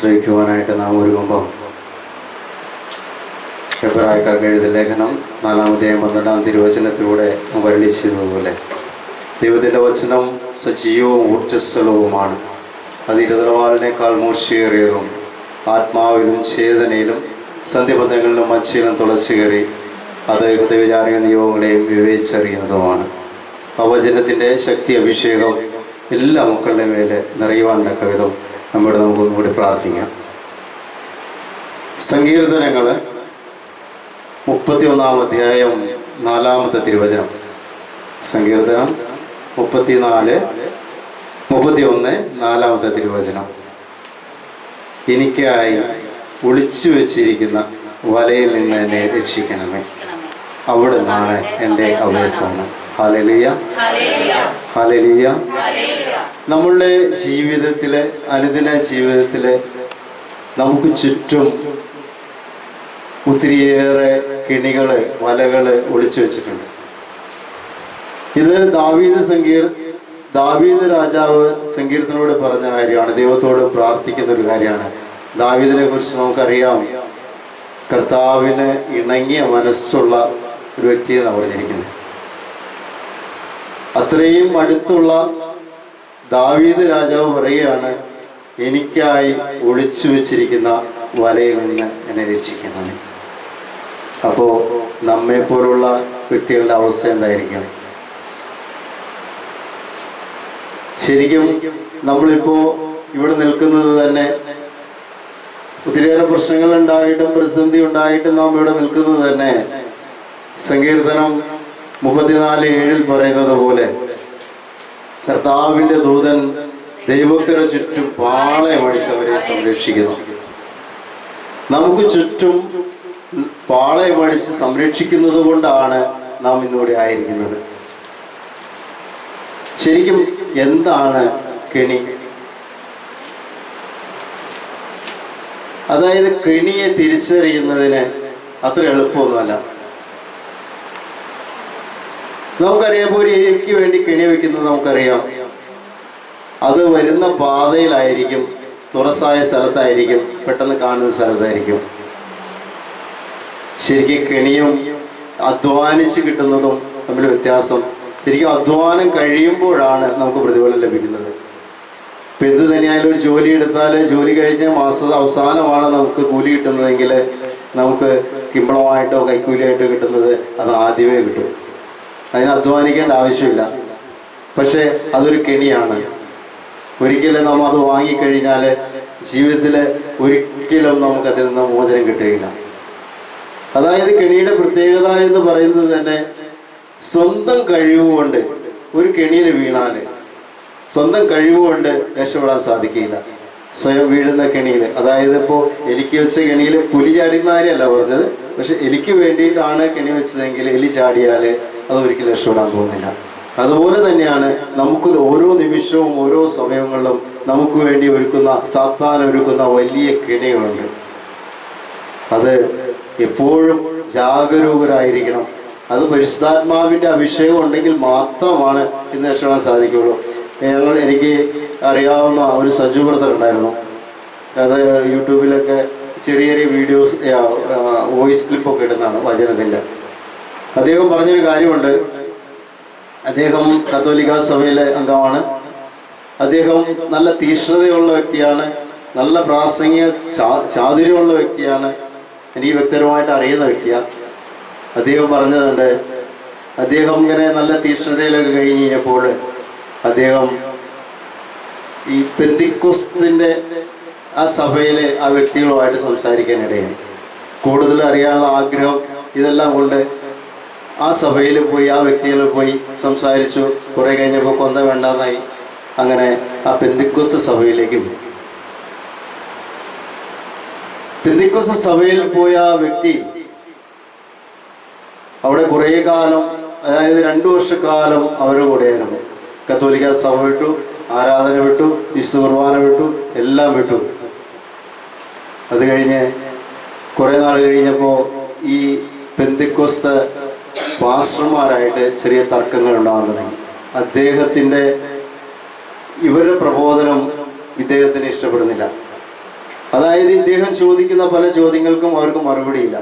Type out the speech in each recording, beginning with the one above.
ശ്രവിക്കുവാനായിട്ട് നാം ഒരുങ്ങുമ്പോൾ ഹെബ്രായക്കാർക്ക് എഴുതിയ ലേഖനം 4-12 തിരുവചനത്തിലൂടെ വർണ്ണിച്ചതുപോലെ ദൈവത്തിൻ്റെ വചനം സജീവവും ഊർജ്ജസ്വലവുമാണ്. അത് ഇരുതലവാളിനേക്കാൾ മൂർച്ചയേറിയതും ആത്മാവിലും ചേതനയിലും സന്ധിബന്ധങ്ങളിലും മച്ചിലും തുളച്ചു കയറി അത് ഹൃദയവിചാരിക നിയോഗങ്ങളെയും വിവേചിച്ചറിയുന്നതുമാണ്. ആ വചനത്തിൻ്റെ ശക്തി അഭിഷേകം എല്ലാ മക്കളുടെ മേലെ നിറയുവാനുള്ള കവിതം നമുക്കൊന്നുകൂടി പ്രാർത്ഥിക്കാം. സങ്കീർത്തനങ്ങൾ 31-ാം അധ്യായം 4-ാമത്തെ തിരുവചനം. സങ്കീർത്തനം 31-4-ാമത്തെ തിരുവചനം. എനിക്കായി ഒളിച്ചു വെച്ചിരിക്കുന്ന വലയിൽ നിന്ന് എന്നെ രക്ഷിക്കണമേ, അവിടെ നിന്നാണ് എൻ്റെ അഭയസ്ഥാനം. Hallelujah, hallelujah. നമ്മളുടെ ജീവിതത്തിലെ അനുദിന ജീവിതത്തിലെ നമുക്ക് ചുറ്റും ഒത്തിരിയേറെ കെണികള് വലകള് ഒളിച്ചു വെച്ചിട്ടുണ്ട്. ഇത് ദാവീദ് രാജാവ് സങ്കീർത്തനോട് പറഞ്ഞ കാര്യമാണ്, ദൈവത്തോട് പ്രാർത്ഥിക്കുന്ന ഒരു കാര്യമാണ്. ദാവീദിനെ കുറിച്ച് നമുക്കറിയാം, കർത്താവിന് ഇണങ്ങിയ മനസ്സുള്ള ഒരു വ്യക്തിയെ പറഞ്ഞിരിക്കുന്നത്. അത്രയും അടുത്തുള്ള ദാവീദ് രാജാവ് പറയുകയാണ്, എനിക്കായി ഒളിച്ചു വെച്ചിരിക്കുന്ന വലയിൽ നിന്ന് എന്നെ രക്ഷിക്കണം. അപ്പോൾ നമ്മെ പോലുള്ള വ്യക്തികളുടെ അവസ്ഥ എന്തായിരിക്കും? ശരിക്കും നമ്മളിപ്പോൾ ഇവിടെ നിൽക്കുന്നത് തന്നെ ഒത്തിരിയേറെ പ്രശ്നങ്ങൾ ഉണ്ടായിട്ടും പ്രതിസന്ധി ഉണ്ടായിട്ടും നാം ഇവിടെ നിൽക്കുന്നത് തന്നെ സങ്കീർത്തനം 34:7 പറയുന്നത് പോലെ കർത്താവിൻ്റെ ദൂതൻ ദൈവത്തിന് ചുറ്റും പാളയമടിച്ച് അവരെ സംരക്ഷിക്കുന്നു. നമുക്ക് ചുറ്റും പാളയമടിച്ച് സംരക്ഷിക്കുന്നത് കൊണ്ടാണ് നാം ഇന്നിവിടെ ആയിരിക്കുന്നത്. ശരിക്കും എന്താണ് കെണി? അതായത് കെണിയെ തിരിച്ചറിയുന്നതിന് അത്ര എളുപ്പമൊന്നുമല്ല. നമുക്കറിയാം, ഒരു ഇരയ്ക്ക് വേണ്ടി കെണി വെക്കുന്നത് നമുക്കറിയാം. അത് വരുന്ന പാതയിലായിരിക്കും, തുറസായ സ്ഥലത്തായിരിക്കും, പെട്ടെന്ന് കാണുന്ന സ്ഥലത്തായിരിക്കും. ശരിക്കും കെണിയും അധ്വാനിച്ച് കിട്ടുന്നതും തമ്മിൽ വ്യത്യാസം. ശരിക്കും അധ്വാനം കഴിയുമ്പോഴാണ് നമുക്ക് പ്രതിഫലം ലഭിക്കുന്നത്. ഇപ്പം എന്ത് തന്നെയായാലും ഒരു ജോലി എടുത്താൽ ജോലി കഴിഞ്ഞ മാസ അവസാനമാണ് നമുക്ക് കൂലി കിട്ടുന്നതെങ്കിൽ നമുക്ക് കിമ്പളമായിട്ടോ കൈക്കൂലിയായിട്ടോ കിട്ടുന്നത് അത് ആദ്യമേ കിട്ടും. അതിന് അധ്വാനിക്കേണ്ട ആവശ്യമില്ല. പക്ഷേ അതൊരു കെണിയാണ്. ഒരിക്കലും നമ്മൾ അത് വാങ്ങിക്കഴിഞ്ഞാൽ ജീവിതത്തിൽ ഒരിക്കലും നമുക്കതിൽ നിന്ന് മോചനം കിട്ടുകയില്ല. അതായത് കെണിയുടെ പ്രത്യേകത എന്ന് പറയുന്നത് തന്നെ സ്വന്തം കഴിവുകൊണ്ട് ഒരു കെണിയിൽ വീണാൽ സ്വന്തം കഴിവുകൊണ്ട് രക്ഷപ്പെടാൻ സാധിക്കില്ല. സ്വയം വീഴുന്ന കെണിയിൽ, അതായത് ഇപ്പോൾ എലിക്ക് വെച്ച കെണിയിൽ പുലി ചാടിയെന്നാരല്ല പറഞ്ഞത്, പക്ഷെ എലിക്ക് വേണ്ടിയിട്ടാണ് കെണി വെച്ചതെങ്കിൽ എലി ചാടിയാൽ അതൊരിക്കലും രക്ഷപ്പെടാൻ പോകുന്നില്ല. അതുപോലെ തന്നെയാണ് നമുക്ക് ഓരോ നിമിഷവും ഓരോ സമയങ്ങളിലും നമുക്ക് വേണ്ടി സാത്താൻ ഒരുക്കുന്ന വലിയ കെണികളുണ്ട്. അത് എപ്പോഴും ജാഗരൂകരായിരിക്കണം. അത് പരിശുദ്ധാത്മാവിൻ്റെ അഭിഷേകം ഉണ്ടെങ്കിൽ മാത്രമാണ് ഇന്ന് രക്ഷപ്പെടാൻ സാധിക്കുകയുള്ളൂ. എനിക്ക് അറിയാവുന്ന ഒരു സജു ബ്രദർ ഉണ്ടായിരുന്നു. അത് യൂട്യൂബിലൊക്കെ ചെറിയ ചെറിയ വീഡിയോസ് വോയിസ് ക്ലിപ്പൊക്കെ ഇടുന്നതാണ് വചനത്തിൻ്റെ. അദ്ദേഹം പറഞ്ഞൊരു കാര്യമുണ്ട്. അദ്ദേഹം കത്തോലിക്ക സഭയിലെ അംഗമാണ്. അദ്ദേഹം നല്ല തീക്ഷ്ണതയുള്ള വ്യക്തിയാണ്, നല്ല പ്രാസംഗിക ചാതുര്യമുള്ള വ്യക്തിയാണ്. എനിക്ക് വ്യക്തിപരമായിട്ട് അറിയുന്ന വ്യക്തിയാണ്. അദ്ദേഹം പറഞ്ഞതുണ്ട്, അദ്ദേഹം ഇങ്ങനെ നല്ല തീക്ഷ്ണതയിലൊക്കെ കഴിഞ്ഞ് കഴിഞ്ഞപ്പോൾ അദ്ദേഹം ഈ പെന്തിക്കോസ്തിൻ്റെ ആ സഭയിലെ ആ വ്യക്തികളുമായിട്ട് സംസാരിക്കാനിടയായി. കൂടുതൽ അറിയാനുള്ള ആഗ്രഹം ഇതെല്ലാം കൊണ്ട് ആ സഭയിൽ പോയി ആ വ്യക്തികളിൽ പോയി സംസാരിച്ചു. കുറെ കഴിഞ്ഞപ്പോൾ കൊന്ത വേണ്ടെന്നായി. അങ്ങനെ ആ പെന്തിക്കോസ്ത് സഭയിലേക്ക് പോയി. പെന്തിക്കോസ്ത് സഭയിൽ പോയ ആ വ്യക്തി അവിടെ കുറേ കാലം, അതായത് 2 വർഷക്കാലം അവരുടെ കൂടെയായിരുന്നു. കത്തോലിക്ക സഭ വിട്ടു, ആരാധന വിട്ടു, വിശുദ്ധ കുർബാന വിട്ടു, എല്ലാം വിട്ടു. അത് കഴിഞ്ഞ് കുറേ നാൾ കഴിഞ്ഞപ്പോൾ ഈ പെന്തിക്കോസ്ത് പാസ്റ്റർമാരായിട്ട് ചെറിയ തർക്കങ്ങൾ ഉണ്ടാകാൻ തുടങ്ങി. ഇവരുടെ പ്രബോധനം ഇദ്ദേഹത്തിന് ഇഷ്ടപ്പെടുന്നില്ല. അതായത് ഇദ്ദേഹം ചോദിക്കുന്ന പല ചോദ്യങ്ങൾക്കും അവർക്ക് മറുപടിയില്ല.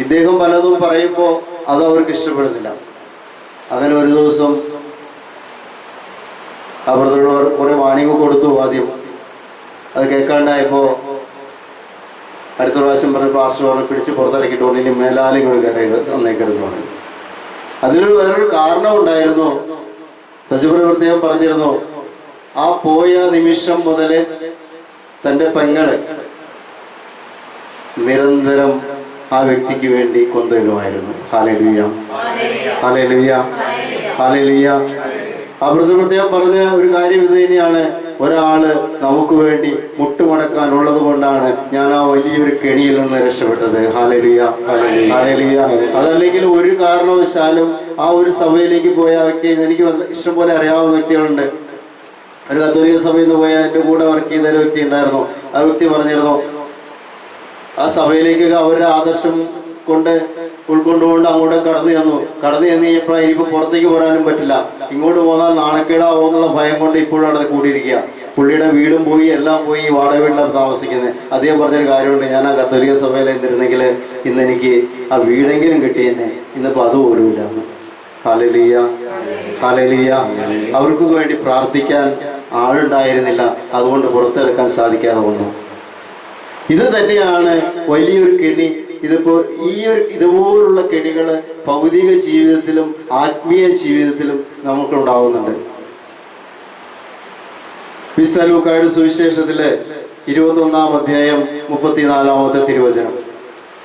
ഇദ്ദേഹം പലതും പറയുമ്പോൾ അത് അവർക്ക് ഇഷ്ടപ്പെടുന്നില്ല. അങ്ങനെ ഒരു ദിവസം ആ ബ്രദറുള്ളവർ കുറെ വാണിംഗ് കൊടുത്തു. ആദ്യം അത് കേൾക്കാണ്ടായപ്പോൾ അടുത്ത പ്രാവശ്യം പറഞ്ഞ പാസ്റ്റർ പറഞ്ഞ് പിടിച്ച് പുറത്തിറക്കിയിട്ട് പറഞ്ഞു, ഇനി മേലാലും കൂടി വന്നേക്കരുതെന്ന് പറഞ്ഞു. അതിനൊരു വേറൊരു കാരണം ഉണ്ടായിരുന്നു. സജീവൻ പ്രത്യേകം പറഞ്ഞിരുന്നു, ആ പോയ നിമിഷം മുതൽ തൻ്റെ പെങ്ങള് നിരന്തരം ആ വ്യക്തിക്ക് വേണ്ടി കൊണ്ടുവരുമായിരുന്നു. Hallelujah, hallelujah, hallelujah. ആ ബ്രദർ പ്രത്യേകം പറഞ്ഞ ഒരു കാര്യം ഇത് തന്നെയാണ്. ഒരാള് നമുക്ക് വേണ്ടി മുട്ടുമടക്കാനുള്ളത് കൊണ്ടാണ് ഞാൻ ആ വലിയൊരു കെണിയിൽ നിന്ന് രക്ഷപ്പെട്ടത്. Hallelujah, hallelujah. അതല്ലെങ്കിൽ ഒരു കാരണവശാലും ആ ഒരു സഭയിലേക്ക് പോയ വ്യക്തി, എനിക്ക് ഇഷ്ടംപോലെ അറിയാവുന്ന വ്യക്തികളുണ്ട്. ഒരു കത്തോലിക്ക സഭയിൽ നിന്ന് പോയ എൻ്റെ കൂടെ വർക്ക് ചെയ്ത ഒരു വ്യക്തി ഉണ്ടായിരുന്നു. ആ വ്യക്തി പറഞ്ഞിരുന്നു, ആ സഭയിലേക്ക് അവരുടെ ആദർശം ഉൾക്കൊണ്ടുകൊണ്ട് അങ്ങോട്ട് കടന്നു ചെന്നപ്പോൾ എനിക്ക് പുറത്തേക്ക് പോരാനും പറ്റില്ല, ഇങ്ങോട്ട് പോന്നാൽ നാണക്കേടാവോ എന്നുള്ള ഭയം കൊണ്ട് ഇപ്പോഴും അവിടെ കൂടിയിരിക്കുക. പുള്ളിയുടെ വീടും പോയി, എല്ലാം പോയി, വാടക വീട്ടിലാണ് താമസിക്കുന്നത്. അദ്ദേഹം പറഞ്ഞൊരു കാര്യമുണ്ട്, ഞാൻ ആ കത്തോലിക്ക സഭയിൽ എന്തിരുന്നെങ്കിൽ ഇന്ന് എനിക്ക് ആ വീടെങ്കിലും കിട്ടിയെന്നെ, ഇന്നിപ്പോൾ അതുപോലും ഇല്ല. Hallelujah, hallelujah. അവർക്ക് വേണ്ടി പ്രാർത്ഥിക്കാൻ ആളുണ്ടായിരുന്നില്ല, അതുകൊണ്ട് പുറത്തെടുക്കാൻ സാധിക്കാതെ വന്നു. ഇത് തന്നെയാണ് വലിയൊരു കെണി. ഇതിപ്പോ ഇതുപോലുള്ള കെണികള് ഭൗതിക ജീവിതത്തിലും ആത്മീയ ജീവിതത്തിലും നമുക്കുണ്ടാവുന്നുണ്ട്. വിശുദ്ധ ലൂക്കായുടെ സുവിശേഷത്തിലെ 21-ാം അധ്യായം 34-ാമത്തെ തിരുവചനം.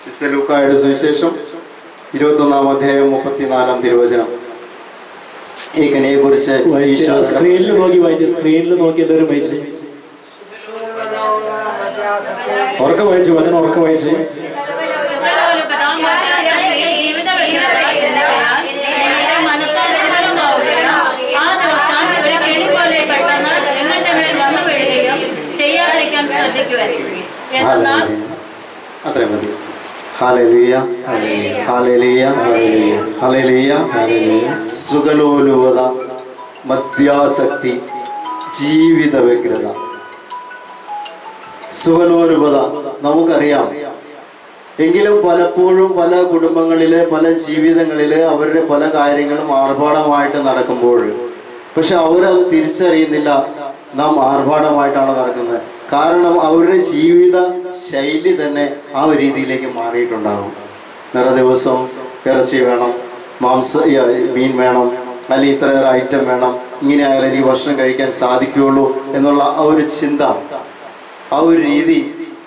വിശുദ്ധ ലൂക്കായുടെ സുവിശേഷം 21-ാം അധ്യായം 34-ാം തിരുവചനം. ഈ കെണിയെ കുറിച്ച് സ്ക്രീനിൽ നോക്കി വായിച്ചു. സ്ക്രീനിൽ നോക്കി എല്ലാവരും വായിച്ചു. ഉറക്കം വായിച്ചു, വചനം ഉറക്കം വായിച്ചു. അത്രയും മതി. Hallelujah, hallelujah, hallelujah. സുഖലോലുപത, മദ്യാസക്തി, ജീവിത വ്യഗ്രത. സുഖലോലുപത നമുക്കറിയാം. എങ്കിലും പലപ്പോഴും പല കുടുംബങ്ങളില്, പല ജീവിതങ്ങളില് അവരുടെ പല കാര്യങ്ങളും ആർഭാടമായിട്ട് നടക്കുമ്പോൾ പക്ഷെ അവരത് തിരിച്ചറിയുന്നില്ല, നാം ആർഭാടമായിട്ടാണ് നടക്കുന്നത്. കാരണം അവരുടെ ജീവിത ശൈലി തന്നെ ആ ഒരു രീതിയിലേക്ക് മാറിയിട്ടുണ്ടാകും. നിറ ദിവസം ഇറച്ചി വേണം, മീൻ വേണം, അല്ലെങ്കിൽ ഇത്ര ഐറ്റം വേണം, ഇങ്ങനെ ആയാലും എനിക്ക് ഭക്ഷണം കഴിക്കാൻ സാധിക്കുകയുള്ളൂ എന്നുള്ള ആ ഒരു ചിന്ത, ആ ഒരു രീതി,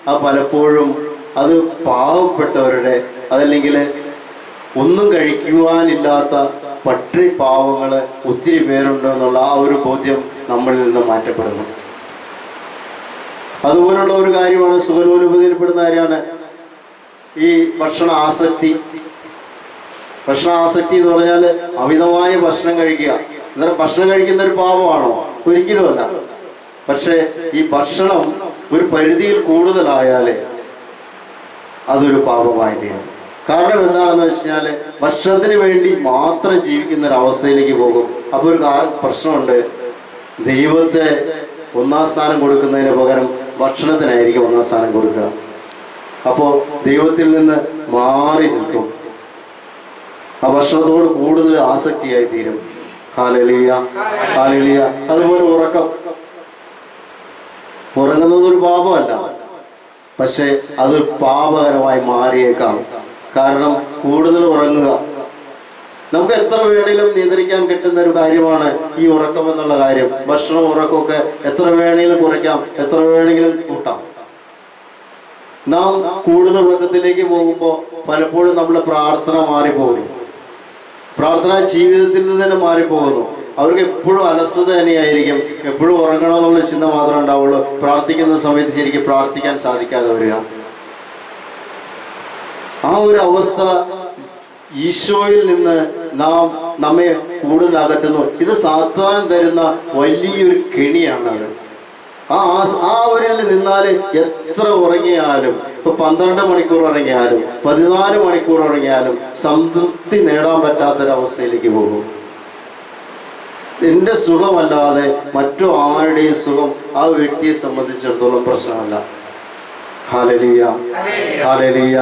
ആ പലപ്പോഴും അത് പാവപ്പെട്ടവരുടെ, അതല്ലെങ്കിൽ ഒന്നും കഴിക്കുവാനില്ലാത്ത പട്ടിണി പാവങ്ങൾ ഒത്തിരി പേരുണ്ട് എന്നുള്ള ആ ഒരു ബോധ്യം നമ്മളിൽ നിന്ന് മാറ്റപ്പെടുന്നു. അതുപോലുള്ള ഒരു കാര്യമാണ് സുഖലോലുപതയിൽപ്പെടുന്ന കാര്യമാണ് ഈ ഭക്ഷണ ആസക്തി. ഭക്ഷണ ആസക്തി എന്ന് പറഞ്ഞാൽ അമിതമായ ഭക്ഷണം കഴിക്കുക. അന്നേരം ഭക്ഷണം കഴിക്കുന്ന ഒരു പാപമാണോ? ഒരിക്കലും അല്ല. പക്ഷെ ഈ ഭക്ഷണം ഒരു പരിധിയിൽ കൂടുതലായാലേ അതൊരു പാപമായി തീരും. കാരണം എന്താണെന്ന് വെച്ചാൽ ഭക്ഷണത്തിന് വേണ്ടി മാത്രം ജീവിക്കുന്ന ഒരു അവസ്ഥയിലേക്ക് പോകും. അപ്പോൾ ഒരു പ്രശ്നമുണ്ട്. ദൈവത്തെ ഒന്നാം സ്ഥാനം കൊടുക്കുന്നതിന് പകരം ഭക്ഷണത്തിനായിരിക്കും ഒന്നാം സ്ഥാനം കൊടുക്കുക. അപ്പോൾ ദൈവത്തിൽ നിന്ന് മാറി നിൽക്കും, ആ ഭക്ഷണത്തോട് കൂടുതൽ ആസക്തിയായി തീരും. Hallelujah, hallelujah. അതുപോലെ ഉറങ്ങുന്നത് ഒരു പാപമല്ല, പക്ഷെ അതൊരു പാപകരമായി മാറിയേക്കാം. കാരണം കൂടുതൽ ഉറങ്ങുക നമുക്ക് എത്ര വേണേലും നിയന്ത്രിക്കാൻ കിട്ടുന്ന ഒരു കാര്യമാണ് ഈ ഉറക്കം എന്നുള്ള കാര്യം. ഭക്ഷണം, ഉറക്കമൊക്കെ എത്ര വേണമെങ്കിലും കുറയ്ക്കാം, എത്ര വേണമെങ്കിലും കൂട്ടാം. നാം കൂടുതൽ ഉറക്കത്തിലേക്ക് പോകുമ്പോൾ പലപ്പോഴും നമ്മുടെ പ്രാർത്ഥന മാറിപ്പോകുന്നു, പ്രാർത്ഥനാ ജീവിതത്തിൽ നിന്ന് തന്നെ മാറിപ്പോകുന്നു. അവർക്ക് എപ്പോഴും അലസത തന്നെയായിരിക്കും, എപ്പോഴും ഉറങ്ങണമെന്നുള്ള ചിന്ത മാത്രമേ ഉണ്ടാവുള്ളൂ. പ്രാർത്ഥിക്കുന്ന സമയത്ത് ശരിക്കും പ്രാർത്ഥിക്കാൻ സാധിക്കാതെ വരിക, ആ ഒരു അവസ്ഥ ഈശോയിൽ നിന്ന് നമ്മെ കൂടുതൽ അകറ്റുന്നു. ഇത് സാത്താൻ തരുന്ന വലിയൊരു കെണിയാണത്. ആ ഒരു നിന്നാൽ എത്ര ഉറങ്ങിയാലും, ഇപ്പൊ 12 മണിക്കൂർ ഉറങ്ങിയാലും 14 മണിക്കൂർ ഉറങ്ങിയാലും സംതൃപ്തി നേടാൻ പറ്റാത്തൊരവസ്ഥയിലേക്ക് പോകും. എൻ്റെ സുഖമല്ലാതെ മറ്റു ആരുടെയും സുഖം ആ വ്യക്തിയെ സംബന്ധിച്ചിടത്തോളം പ്രശ്നമല്ല. Hallelujah, hallelujah,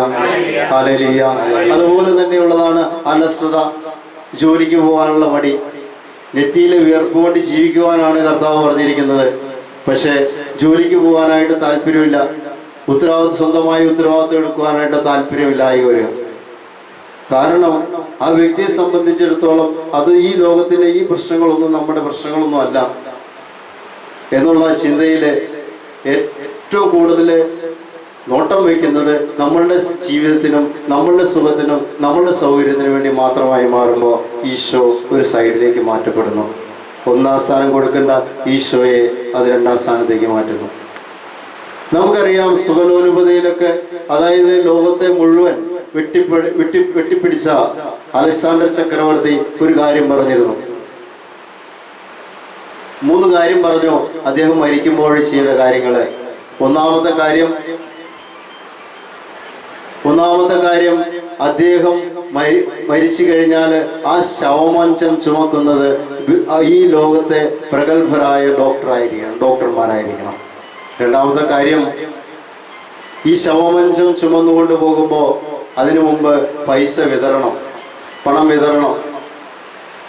hallelujah. അതുപോലെ തന്നെയുള്ളതാണ് അലസത, ജോലിക്ക് പോകാനുള്ള മടി. നെറ്റിയിലെ വിയർപ്പ് കൊണ്ട് ജീവിക്കുവാനാണ് കർത്താവ് പറഞ്ഞിരിക്കുന്നത്. പക്ഷേ ജോലിക്ക് പോകാനായിട്ട് താല്പര്യമില്ല, സ്വന്തമായി ഉത്തരവാദിത്വം എടുക്കുവാനായിട്ട് താല്പര്യമില്ലായി വരിക. കാരണം ആ വ്യക്തിയെ സംബന്ധിച്ചിടത്തോളം അത് ഈ ലോകത്തിലെ ഈ പ്രശ്നങ്ങളൊന്നും നമ്മുടെ പ്രശ്നങ്ങളൊന്നും അല്ല എന്നുള്ള ചിന്തയിൽ ഏറ്റവും കൂടുതൽ നോട്ടം വയ്ക്കുന്നത് നമ്മളുടെ ജീവിതത്തിനും നമ്മളുടെ സുഖത്തിനും നമ്മളുടെ സൗകര്യത്തിനും വേണ്ടി മാത്രമായി മാറുമ്പോൾ ഈശോ ഒരു സൈഡിലേക്ക് മാറ്റപ്പെടുന്നു. ഒന്നാം സ്ഥാനം കൊടുക്കേണ്ട ഈശോയെ അത് രണ്ടാം സ്ഥാനത്തേക്ക് മാറ്റുന്നു. നമുക്കറിയാം സുഖലോലുപതയിലൊക്കെ, അതായത് ലോകത്തെ മുഴുവൻ വെട്ടിപ്പിടിച്ച അലക്സാണ്ടർ ചക്രവർത്തി ഒരു കാര്യം പറഞ്ഞിരുന്നു. 3 കാര്യം പറഞ്ഞു അദ്ദേഹം മരിക്കുമ്പോൾ ചെയ്യേണ്ട കാര്യങ്ങള്. ഒന്നാമത്തെ കാര്യം അദ്ദേഹം മരിച്ചു കഴിഞ്ഞാൽ ആ ശവമഞ്ചം ചുമക്കുന്നത് ഈ ലോകത്തെ പ്രഗത്ഭരായ ഡോക്ടർമാരായിരിക്കണം. രണ്ടാമത്തെ കാര്യം, ഈ ശവമഞ്ചം ചുമന്നുകൊണ്ട് പോകുമ്പോൾ അതിനു മുമ്പ് പണം വിതരണം.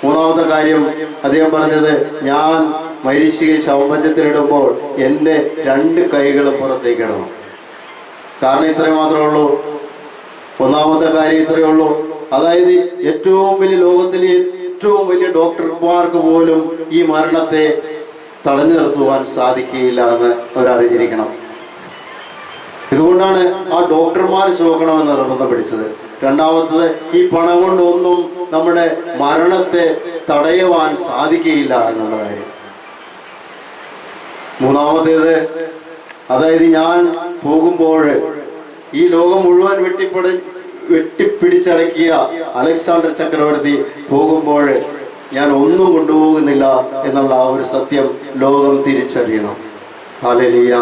മൂന്നാമത്തെ കാര്യം അദ്ദേഹം പറഞ്ഞത്, ഞാൻ മരിച്ച് ശവമഞ്ചത്തിലിടുമ്പോൾ എൻ്റെ 2 കൈകളും പുറത്തേക്ക് ഇടണം. കാരണം ഇത്രയും മാത്രമേ ഉള്ളൂ. ഒന്നാമത്തെ കാര്യം ഇത്രയേ ഉള്ളൂ. അതായത് ലോകത്തിലെ ഏറ്റവും വലിയ ഡോക്ടർമാർക്ക് പോലും ഈ മരണത്തെ തടഞ്ഞു നിർത്തുവാൻ സാധിക്കുകയില്ല എന്ന് അവരറിഞ്ഞിരിക്കണം. ഇതുകൊണ്ടാണ് ആ ഡോക്ടർമാർ ചുമക്കണമെന്ന് നിർബന്ധം പിടിച്ചത്. രണ്ടാമത്തത്, ഈ പണം കൊണ്ടൊന്നും നമ്മുടെ മരണത്തെ തടയുവാൻ സാധിക്കുകയില്ല എന്നുള്ള കാര്യം. മൂന്നാമത്തേത്, അതായത് ഞാൻ പോകുമ്പോൾ ഈ ലോകം മുഴുവൻ വെട്ടിപ്പിടിച്ചടക്കിയ അലക്സാണ്ടർ ചക്രവർത്തി പോകുമ്പോൾ ഞാൻ ഒന്നും കൊണ്ടുപോകുന്നില്ല എന്നുള്ള ആ ഒരു സത്യം ലോകം തിരിച്ചറിയണം. Hallelujah,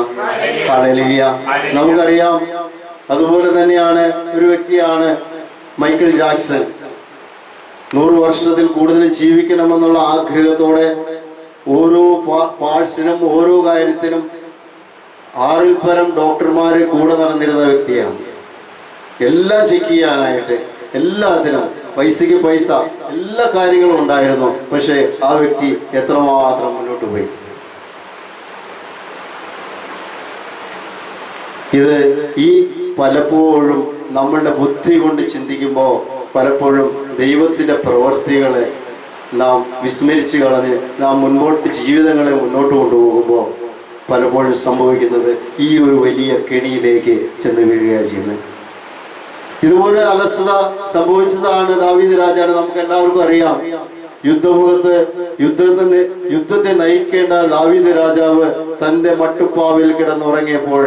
hallelujah. നമുക്കറിയാം, അതുപോലെ തന്നെയാണ് ഒരു വ്യക്തിയാണ് മൈക്കിൾ ജാക്സൺ. 100 വർഷത്തിൽ കൂടുതൽ ജീവിക്കണമെന്നുള്ള ആഗ്രഹത്തോടെ ഓരോ പാഴ്സിനും ഓരോ കാര്യത്തിനും 6-ൽ പരം ഡോക്ടർമാര് കൂടെ നടന്നിരുന്ന വ്യക്തിയാണ്. എല്ലാം ചെക്ക് ചെയ്യാനായിട്ട്, എല്ലാത്തിനും പൈസയ്ക്ക് പൈസ, എല്ലാ കാര്യങ്ങളും ഉണ്ടായിരുന്നു. പക്ഷെ ആ വ്യക്തി എത്രമാത്രം മുന്നോട്ട് പോയി. ഇത് പലപ്പോഴും നമ്മളുടെ ബുദ്ധി കൊണ്ട് ചിന്തിക്കുമ്പോൾ പലപ്പോഴും ദൈവത്തിൻ്റെ പ്രവൃത്തികളെ നാം വിസ്മരിച്ച് കളഞ്ഞ് നാം ജീവിതങ്ങളെ മുന്നോട്ട് കൊണ്ടുപോകുമ്പോൾ പലപ്പോഴും സംഭവിക്കുന്നത് ഈ ഒരു വലിയ കെണിയിലേക്ക് ചെന്ന് വീഴുകയാണ് ചെയ്യുന്നത്. ഇതുപോലെ അലസത സംഭവിച്ചതാണ് ദാവീദ് രാജാവിന്. നമുക്ക് എല്ലാവർക്കും അറിയാം, യുദ്ധത്തെ നയിക്കേണ്ട ദാവീദ് രാജാവ് തന്റെ മട്ടുപ്പാവിൽ കിടന്നുറങ്ങിയപ്പോൾ,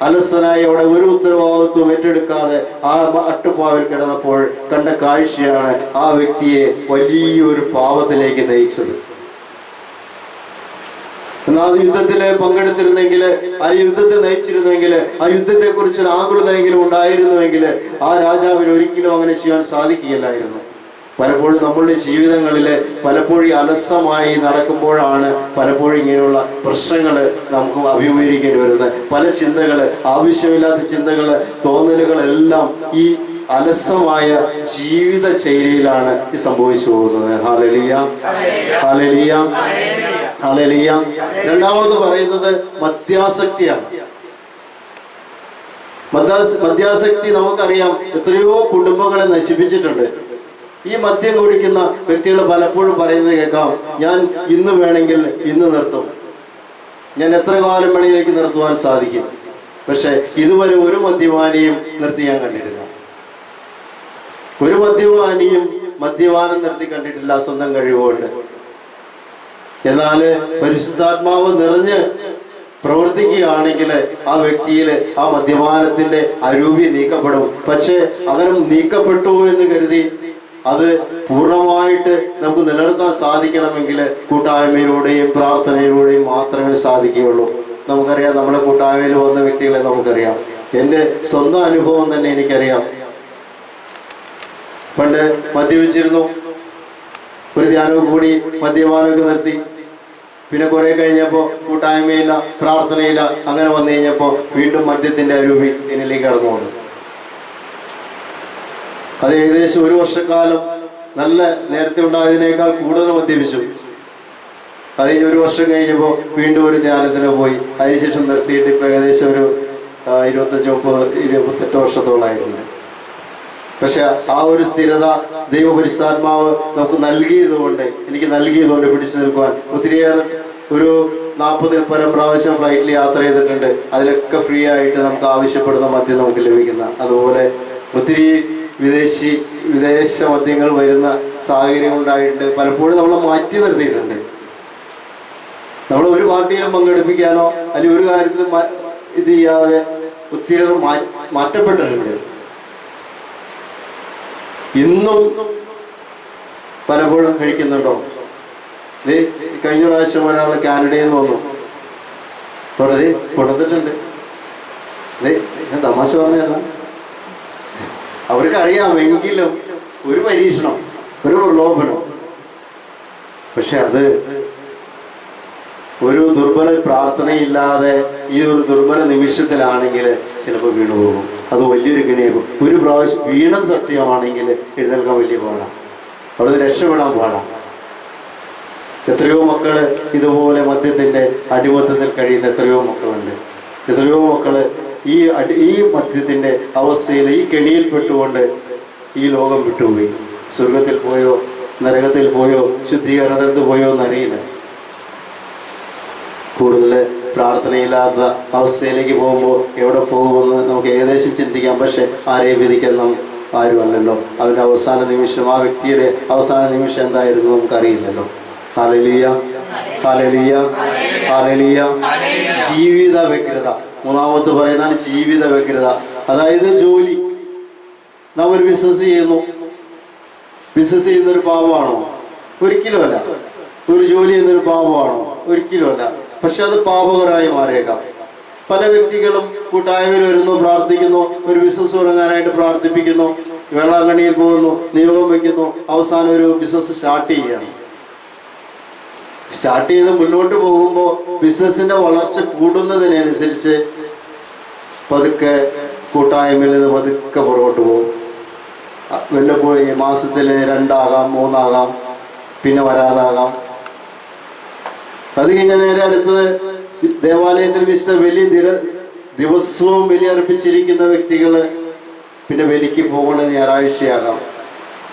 അലസനായി അവിടെ ഒരു ഉത്തരവാദിത്വം ഏറ്റെടുക്കാതെ ആ മട്ടുപ്പാവിൽ കിടന്നപ്പോൾ കണ്ട കാഴ്ചയാണ് ആ വ്യക്തിയെ വലിയൊരു പാപത്തിലേക്ക് നയിച്ചത്. എന്നാൽ യുദ്ധത്തിൽ പങ്കെടുത്തിരുന്നെങ്കിൽ, ആ യുദ്ധത്തെ നയിച്ചിരുന്നെങ്കിൽ, ആ യുദ്ധത്തെ കുറിച്ചൊരു ആകുലതയെങ്കിലും ഉണ്ടായിരുന്നുവെങ്കിൽ ആ രാജാവിന് ഒരിക്കലും അങ്ങനെ ചെയ്യാൻ സാധിക്കുകയില്ലായിരുന്നു. പലപ്പോഴും നമ്മളുടെ ജീവിതങ്ങളിൽ പലപ്പോഴും അലസമായി നടക്കുമ്പോഴാണ് പലപ്പോഴും ഇങ്ങനെയുള്ള പ്രശ്നങ്ങൾ നമുക്ക് അഭിമുഖീകരിക്കേണ്ടി വരുന്നത്. പല ആവശ്യമില്ലാത്ത തോന്നലുകളെല്ലാം ഈ അലസമായ ജീവിതചര്യയിലാണ് സംഭവിച്ചു പോകുന്നത്. Hallelujah, hallelujah, hallelujah. രണ്ടാമത് പറയുന്നത് മദ്യാസക്തിയാണ്. മദ്യാസക്തി നമുക്കറിയാം എത്രയോ കുടുംബങ്ങളെ നശിപ്പിച്ചിട്ടുണ്ട്. ഈ മദ്യം കുടിക്കുന്ന വ്യക്തികൾ പലപ്പോഴും പറയുന്നത് കേൾക്കാം, ഞാൻ ഇന്ന് വേണമെങ്കിൽ ഇന്ന് നിർത്തും, ഞാൻ എത്ര കാലം വേണമെങ്കിലും നിർത്തുവാൻ സാധിക്കും. പക്ഷെ ഇതുവരെ ഒരു മദ്യപാനിയും നിർത്തി ഞാൻ കണ്ടിട്ടില്ല. ഒരു മദ്യപാനിയും മദ്യപാനം നിർത്തി കണ്ടിട്ടില്ല സ്വന്തം കഴിവുകൊണ്ട്. എന്നാൽ പരിശുദ്ധാത്മാവ് നിറഞ്ഞ് പ്രവർത്തിക്കുകയാണെങ്കിൽ ആ വ്യക്തിയിൽ ആ മദ്യപാനത്തിന്റെ അരൂപി നീക്കപ്പെടും. പക്ഷെ അങ്ങനെ നീക്കപ്പെട്ടു എന്ന് കരുതി അത് പൂർണ്ണമായിട്ട് നമുക്ക് നിലനിർത്താൻ സാധിക്കണമെങ്കിൽ കൂട്ടായ്മയിലൂടെയും പ്രാർത്ഥനയിലൂടെയും മാത്രമേ സാധിക്കുകയുള്ളൂ. നമുക്കറിയാം, നമ്മുടെ കൂട്ടായ്മയിൽ വന്ന വ്യക്തികളെ നമുക്കറിയാം. എൻ്റെ സ്വന്തം അനുഭവം തന്നെ എനിക്കറിയാം. പണ്ട് മദ്യപിച്ചിരുന്നു, ഒരു ധ്യാനവും കൂടി മദ്യപാനമൊക്കെ നിർത്തി. പിന്നെ കുറെ കഴിഞ്ഞപ്പോൾ കൂട്ടായ്മയില്ല, പ്രാർത്ഥനയില്ല, അങ്ങനെ വന്നു കഴിഞ്ഞപ്പോൾ വീണ്ടും മദ്യത്തിന്റെ അരൂപി എന്നിലേക്ക് കടന്നു വന്നു. അത് ഏകദേശം 1 വർഷക്കാലം നല്ല നേരത്തെ ഉണ്ടായതിനേക്കാൾ കൂടുതൽ മദ്യപിച്ചു. അത് 1 വർഷം കഴിഞ്ഞപ്പോൾ വീണ്ടും ഒരു ധ്യാനത്തിന് പോയി. അതിനുശേഷം നിർത്തിയിട്ട് ഇപ്പൊ ഏകദേശം ഒരു 25-28 വർഷത്തോളായിട്ടുണ്ട്. പക്ഷെ ആ ഒരു സ്ഥിരത ദൈവപരിശുദ്ധാത്മാവ് നമുക്ക് നൽകിയതുകൊണ്ട്, എനിക്ക് നൽകിയതുകൊണ്ട് പിടിച്ചു നിൽക്കുവാൻ ഒത്തിരിയേറെ ഒരു 40-ൽ പരം പ്രാവശ്യം ഫ്ലൈറ്റിൽ യാത്ര ചെയ്തിട്ടുണ്ട്. അതിലൊക്കെ ഫ്രീ ആയിട്ട് നമുക്ക് ആവശ്യപ്പെടുന്ന മദ്യം നമുക്ക് ലഭിക്കുന്ന, അതുപോലെ ഒത്തിരി വിദേശ മദ്യങ്ങൾ വരുന്ന സാഹചര്യം ഉണ്ടായിട്ടുണ്ട്. പലപ്പോഴും നമ്മളെ മാറ്റി നിർത്തിയിട്ടുണ്ട്. നമ്മൾ ഒരു പാർട്ടിയിലും പങ്കെടുപ്പിക്കാനോ അല്ലെങ്കിൽ ഒരു കാര്യത്തിലും ഇത് ചെയ്യാതെ ഒത്തിരി മാറ്റപ്പെട്ടിട്ടുണ്ട്. ഇന്നും പലപ്പോഴും കഴിക്കുന്നുണ്ടോ? കഴിഞ്ഞ പ്രാവശ്യം ഒരാൾ കാനഡയിൽ നിന്ന് വന്നു, വെറുതെ കൊടുത്തിട്ടുണ്ട്. ഞാൻ തമാശ പറഞ്ഞല്ല, അവർക്ക് അറിയാമെങ്കിലും ഒരു പരീക്ഷണം, ഒരു പ്രലോഭനം. പക്ഷെ അത് ഒരു ദുർബല പ്രാർത്ഥനയില്ലാതെ ഈ ഒരു ദുർബല നിമിഷത്തിലാണെങ്കിൽ ചിലപ്പോൾ വീണു പോകും. അത് വലിയൊരു കിണിയാകും. ഒരു പ്രാവശ്യം വീണത് സത്യമാണെങ്കിൽ എഴുന്നേൽക്കാൻ വലിയ പാടാണ്, അവിടെ രക്ഷപ്പെടാൻ പാടാം. എത്രയോ മക്കള് ഇതുപോലെ മദ്യത്തിന്റെ അടിമത്തത്തിൽ കഴിയുന്ന എത്രയോ മക്കളുണ്ട്. എത്രയോ മക്കള് ഈ മദ്യത്തിന്റെ അവസ്ഥയിൽ, ഈ കെണിയിൽപ്പെട്ടുകൊണ്ട് ഈ ലോകം വിട്ടുപോയി. സ്വർഗത്തിൽ പോയോ നരകത്തിൽ പോയോ ശുദ്ധീകരണത്തിൽ പോയോ എന്നറിയില്ല. കൂടുതൽ പ്രാർത്ഥനയില്ലാത്ത അവസ്ഥയിലേക്ക് പോകുമ്പോൾ എവിടെ പോകുമെന്ന് നമുക്ക് ഏകദേശം ചിന്തിക്കാം. പക്ഷെ ആരെയും വിധിക്കാൻ നാം ആരുമല്ലല്ലോ. അവൻ്റെ അവസാന നിമിഷം, ആ വ്യക്തിയുടെ അവസാന നിമിഷം എന്തായിരുന്നു നമുക്കറിയില്ലല്ലോ. Hallelujah, hallelujah, hallelujah. ജീവിത വ്യഗ്രത, മൂന്നാമത്തെ പറയുന്നതാണ് ജീവിത വ്യഗ്രത. അതായത് ജോലി. നാം ഒരു ബിസിനസ് ചെയ്യുന്നു. ബിസിനസ് ചെയ്യുന്നൊരു പാപമാണോ? ഒരിക്കലും അല്ല. ഒരു ജോലി ചെയ്യുന്നൊരു പാപമാണോ? ഒരിക്കലും അല്ല. പക്ഷെ അത് പാപകരമായി മാറിയേക്കാം. പല വ്യക്തികളും കൂട്ടായ്മയിൽ വരുന്നു, പ്രാർത്ഥിക്കുന്നു, ഒരു ബിസിനസ് തുടങ്ങാനായിട്ട് പ്രാർത്ഥിപ്പിക്കുന്നു, വേളാങ്കണ്ണിയിൽ പോകുന്നു, നിയോഗം വയ്ക്കുന്നു, അവസാനം ഒരു ബിസിനസ് സ്റ്റാർട്ട് ചെയ്യുകയാണ്. സ്റ്റാർട്ട് ചെയ്ത് മുന്നോട്ട് പോകുമ്പോൾ ബിസിനസിന്റെ വളർച്ച കൂടുന്നതിനനുസരിച്ച് പതുക്കെ കൂട്ടായ്മയിൽ നിന്ന് പതുക്കെ പുറകോട്ട് പോകും. വല്ലപ്പോഴും മാസത്തിൽ 2 ആകാം, 3 ആകാം, പിന്നെ വരാതാകാം. അത് കഴിഞ്ഞ നേരെ അടുത്തത് ദേവാലയത്തിൽ വിശുദ്ധ ബലി ദിവസവും ബലി അർപ്പിച്ചിരിക്കുന്ന വ്യക്തികള് പിന്നെ ബലിക്ക് പോകണത് ഞായറാഴ്ചയാകാം.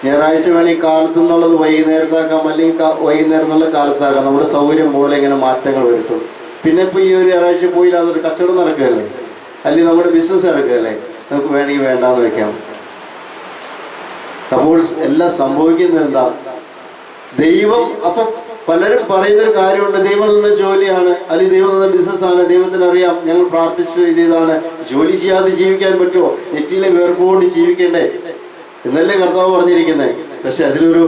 ഞായറാഴ്ച വേണമെങ്കിൽ കാലത്തു നിന്നുള്ളത് വൈകുന്നേരത്താക്കാം, അല്ലെങ്കിൽ വൈകുന്നേരം എന്നുള്ള കാലത്താക്കാം. നമ്മുടെ സൗകര്യം പോലെ ഇങ്ങനെ മാറ്റങ്ങൾ വരുത്തും. പിന്നെ ഇപ്പൊ ഈ ഒരു ഞായറാഴ്ച പോയില്ല, അതൊരു കച്ചവടം നടക്കുകയല്ലേ, അല്ലെങ്കിൽ നമ്മുടെ ബിസിനസ് നടക്കുകയല്ലേ, നമുക്ക് വേണമെങ്കിൽ വേണ്ടാന്ന് വെക്കാം. അപ്പോൾ എല്ലാം സംഭവിക്കുന്നത് എന്താ? ദൈവം, അപ്പൊ പലരും പറയുന്നൊരു കാര്യമുണ്ട്, ദൈവം തന്ന ജോലിയാണ്, അല്ലെങ്കിൽ ദൈവം തന്ന ബിസിനസ്സാണ്, ദൈവത്തിന് അറിയാം ഞങ്ങൾ പ്രാർത്ഥിച്ച് ഇതാണ്. ജോലി ചെയ്യാതെ ജീവിക്കാൻ പറ്റുമോ? നെറ്റിയിലെ വേർപ്പുകൊണ്ട് ജീവിക്കണ്ടേ എന്നല്ലേ കർത്താവ് പറഞ്ഞിരിക്കുന്നത്. പക്ഷെ അതിലൊരു